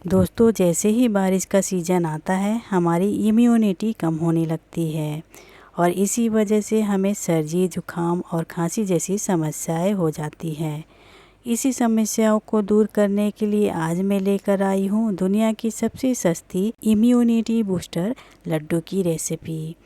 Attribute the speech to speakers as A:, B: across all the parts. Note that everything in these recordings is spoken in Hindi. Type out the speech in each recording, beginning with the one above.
A: दोस्तों, जैसे ही बारिश का सीज़न आता है हमारी इम्यूनिटी कम होने लगती है और इसी वजह से हमें सर्दी, जुकाम और खांसी जैसी समस्याएं हो जाती हैं। इसी समस्याओं को दूर करने के लिए आज मैं लेकर आई हूँ दुनिया की सबसे सस्ती इम्यूनिटी बूस्टर लड्डू की रेसिपी,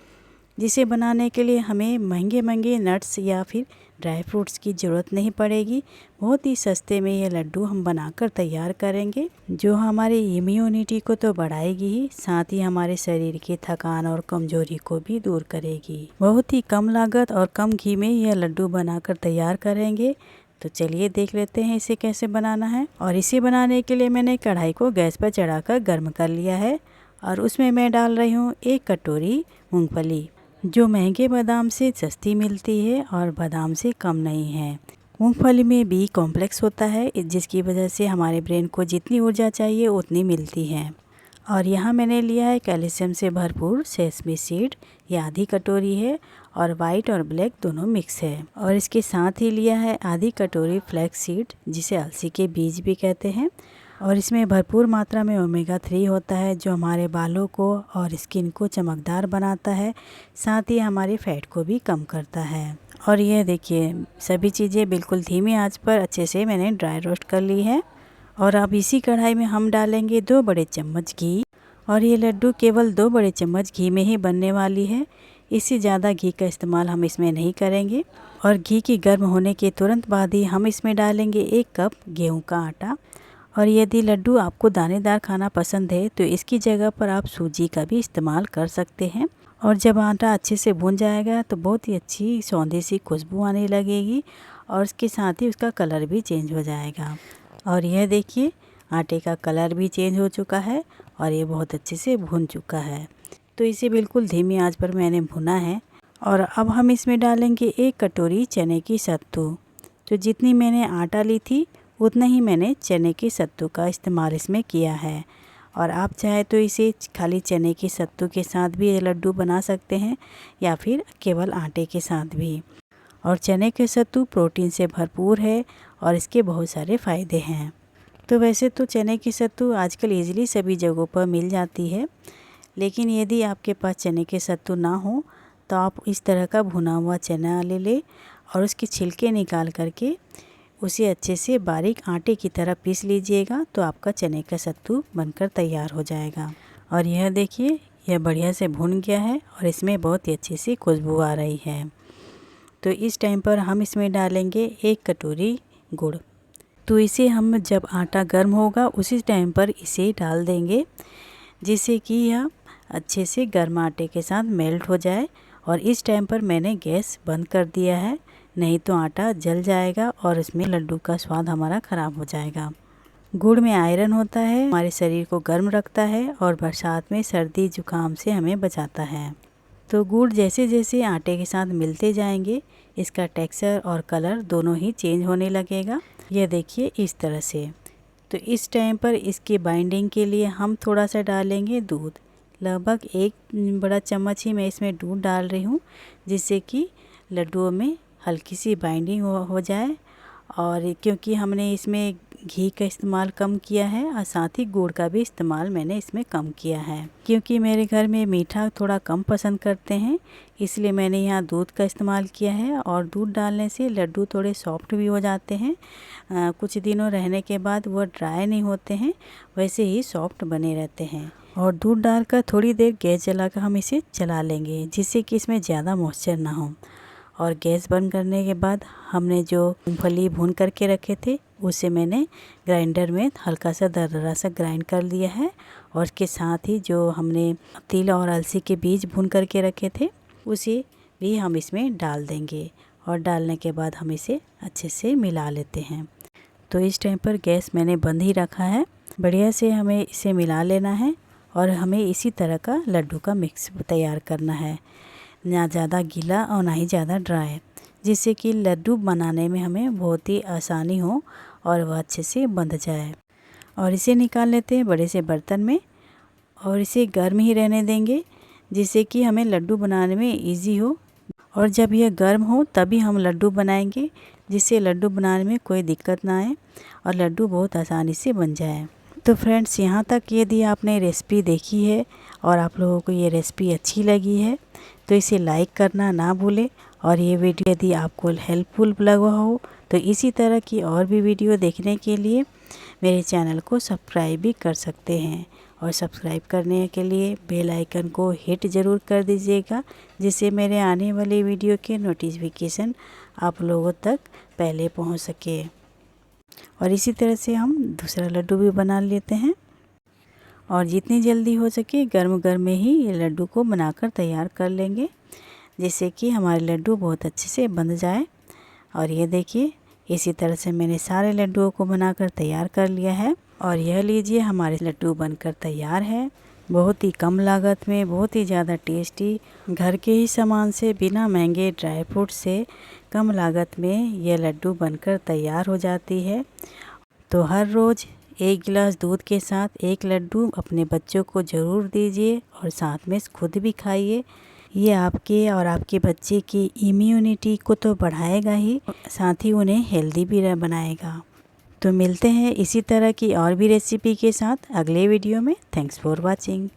A: जिसे बनाने के लिए हमें महंगे महंगे नट्स या फिर ड्राई फ्रूट्स की ज़रूरत नहीं पड़ेगी। बहुत ही सस्ते में ये लड्डू हम बनाकर तैयार करेंगे, जो हमारी इम्यूनिटी को तो बढ़ाएगी ही, साथ ही हमारे शरीर की थकान और कमजोरी को भी दूर करेगी। बहुत ही कम लागत और कम घी में यह लड्डू बनाकर तैयार करेंगे। तो चलिए देख लेते हैं इसे कैसे बनाना है। और इसे बनाने के लिए मैंने कढ़ाई को गैस पर चढ़ाकर गर्म कर लिया है और उसमें मैं डाल रही हूँ 1 कटोरी मूंगफली, जो महंगे बादाम से सस्ती मिलती है और बादाम से कम नहीं है। मूंगफली में बी कॉम्प्लेक्स होता है, जिसकी वजह से हमारे ब्रेन को जितनी ऊर्जा चाहिए उतनी मिलती है। और यहाँ मैंने लिया है कैल्शियम से भरपूर सेसमी सीड, ये आधी कटोरी है और वाइट और ब्लैक दोनों मिक्स है। और इसके साथ ही लिया है आधी कटोरी फ्लैक्स सीड, जिसे अलसी के बीज भी कहते हैं। और इसमें भरपूर मात्रा में ओमेगा 3 होता है, जो हमारे बालों को और स्किन को चमकदार बनाता है, साथ ही हमारे फैट को भी कम करता है। और यह देखिए, सभी चीज़ें बिल्कुल धीमी आंच पर अच्छे से मैंने ड्राई रोस्ट कर ली है। और अब इसी कढ़ाई में हम डालेंगे 2 बड़े चम्मच घी। और ये लड्डू केवल 2 बड़े चम्मच घी में ही बनने वाली है, इससे ज़्यादा घी का इस्तेमाल हम इसमें नहीं करेंगे। और घी की गर्म होने के तुरंत बाद ही हम इसमें डालेंगे 1 कप गेहूं का आटा। और यदि लड्डू आपको दानेदार खाना पसंद है तो इसकी जगह पर आप सूजी का भी इस्तेमाल कर सकते हैं। और जब आटा अच्छे से भून जाएगा तो बहुत ही अच्छी सौंधी सी खुशबू आने लगेगी और उसके साथ ही उसका कलर भी चेंज हो जाएगा। और यह देखिए, आटे का कलर भी चेंज हो चुका है और ये बहुत अच्छे से भून चुका है। तो इसे बिल्कुल धीमी आंच पर मैंने भुना है। और अब हम इसमें डालेंगे 1 कटोरी चने की सत्तू। तो जितनी मैंने आटा ली थी उतना ही मैंने चने के सत्तू का इस्तेमाल इसमें किया है। और आप चाहे तो इसे खाली चने के सत्तू के साथ भी ये लड्डू बना सकते हैं या फिर केवल आटे के साथ भी। और चने के सत्तू प्रोटीन से भरपूर है और इसके बहुत सारे फ़ायदे हैं। तो वैसे तो चने की सत्तू आजकल ईज़िली सभी जगहों पर मिल जाती है, लेकिन यदि आपके पास चने के सत्तू ना हो तो आप इस तरह का भुना हुआ चना ले लें और उसके छिलके निकाल करके उसे अच्छे से बारीक आटे की तरह पीस लीजिएगा, तो आपका चने का सत्तू बनकर तैयार हो जाएगा। और यह देखिए, यह बढ़िया से भुन गया है और इसमें बहुत ही अच्छी सी खुशबू आ रही है। तो इस टाइम पर हम इसमें डालेंगे 1 कटोरी गुड़। तो इसे हम जब आटा गर्म होगा उसी टाइम पर इसे डाल देंगे, जिससे कि यह अच्छे से गर्म आटे के साथ मेल्ट हो जाए। और इस टाइम पर मैंने गैस बंद कर दिया है, नहीं तो आटा जल जाएगा और इसमें लड्डू का स्वाद हमारा ख़राब हो जाएगा। गुड़ में आयरन होता है, हमारे शरीर को गर्म रखता है और बरसात में सर्दी जुकाम से हमें बचाता है। तो गुड़ जैसे जैसे आटे के साथ मिलते जाएंगे, इसका टेक्सचर और कलर दोनों ही चेंज होने लगेगा। यह देखिए इस तरह से। तो इस टाइम पर इसकी बाइंडिंग के लिए हम थोड़ा सा डालेंगे दूध। लगभग 1 बड़ा चम्मच ही मैं इसमें दूध डाल रही हूँ, जिससे कि लड्डुओं में हल्की सी बाइंडिंग हो जाए। और क्योंकि हमने इसमें घी का इस्तेमाल कम किया है और साथ ही गुड़ का भी इस्तेमाल मैंने इसमें कम किया है, क्योंकि मेरे घर में मीठा थोड़ा कम पसंद करते हैं, इसलिए मैंने यहाँ दूध का इस्तेमाल किया है। और दूध डालने से लड्डू थोड़े सॉफ्ट भी हो जाते हैं, कुछ दिनों रहने के बाद वह ड्राई नहीं होते हैं, वैसे ही सॉफ्ट बने रहते हैं। और दूध डालकर थोड़ी देर गैस जलाकर हम इसे चला लेंगे, जिससे कि इसमें ज़्यादा मॉइस्चर ना हो। और गैस बंद करने के बाद हमने जो मूंगफली भून करके रखे थे उसे मैंने ग्राइंडर में हल्का सा दरदरा सा ग्राइंड कर लिया है। और इसके साथ ही जो हमने तिल और अलसी के बीज भून करके रखे थे उसे भी हम इसमें डाल देंगे। और डालने के बाद हम इसे अच्छे से मिला लेते हैं। तो इस टाइम पर गैस मैंने बंद ही रखा है। बढ़िया से हमें इसे मिला लेना है और हमें इसी तरह का लड्डू का मिक्स तैयार करना है, ना ज़्यादा गीला और ना ही ज़्यादा ड्राई, जिससे कि लड्डू बनाने में हमें बहुत ही आसानी हो और वह अच्छे से बंध जाए। और इसे निकाल लेते हैं बड़े से बर्तन में और इसे गर्म ही रहने देंगे, जिससे कि हमें लड्डू बनाने में इजी हो। और जब यह गर्म हो तभी हम लड्डू बनाएंगे, जिससे लड्डू बनाने में कोई दिक्कत ना आए और लड्डू बहुत आसानी से बन जाए। तो फ्रेंड्स, यहाँ तक यदि आपने रेसिपी देखी है और आप लोगों को ये रेसिपी अच्छी लगी है तो इसे लाइक करना ना भूलें। और ये वीडियो यदि आपको हेल्पफुल लगा हो तो इसी तरह की और भी वीडियो देखने के लिए मेरे चैनल को सब्सक्राइब भी कर सकते हैं। और सब्सक्राइब करने के लिए बेल आइकन को हिट ज़रूर कर दीजिएगा, जिससे मेरे आने वाले वीडियो के नोटिफिकेशन आप लोगों तक पहले पहुंच सके। और इसी तरह से हम दूसरा लड्डू भी बना लेते हैं। और जितनी जल्दी हो सके गर्म गर्म में ही ये लड्डू को बनाकर तैयार कर लेंगे, जिससे कि हमारे लड्डू बहुत अच्छे से बन जाए। और ये देखिए, इसी तरह से मैंने सारे लड्डुओं को बनाकर तैयार कर लिया है। और यह लीजिए, हमारे लड्डू बनकर तैयार है। बहुत ही कम लागत में बहुत ही ज़्यादा टेस्टी, घर के ही सामान से, बिना महंगे ड्राई फ्रूट से कम लागत में यह लड्डू बनकर तैयार हो जाती है। तो हर रोज़ 1 गिलास दूध के साथ एक लड्डू अपने बच्चों को ज़रूर दीजिए और साथ में खुद भी खाइए। ये आपके और आपके बच्चे की इम्यूनिटी को तो बढ़ाएगा ही, साथ ही उन्हें हेल्दी भी बनाएगा। तो मिलते हैं इसी तरह की और भी रेसिपी के साथ अगले वीडियो में। Thanks for watching.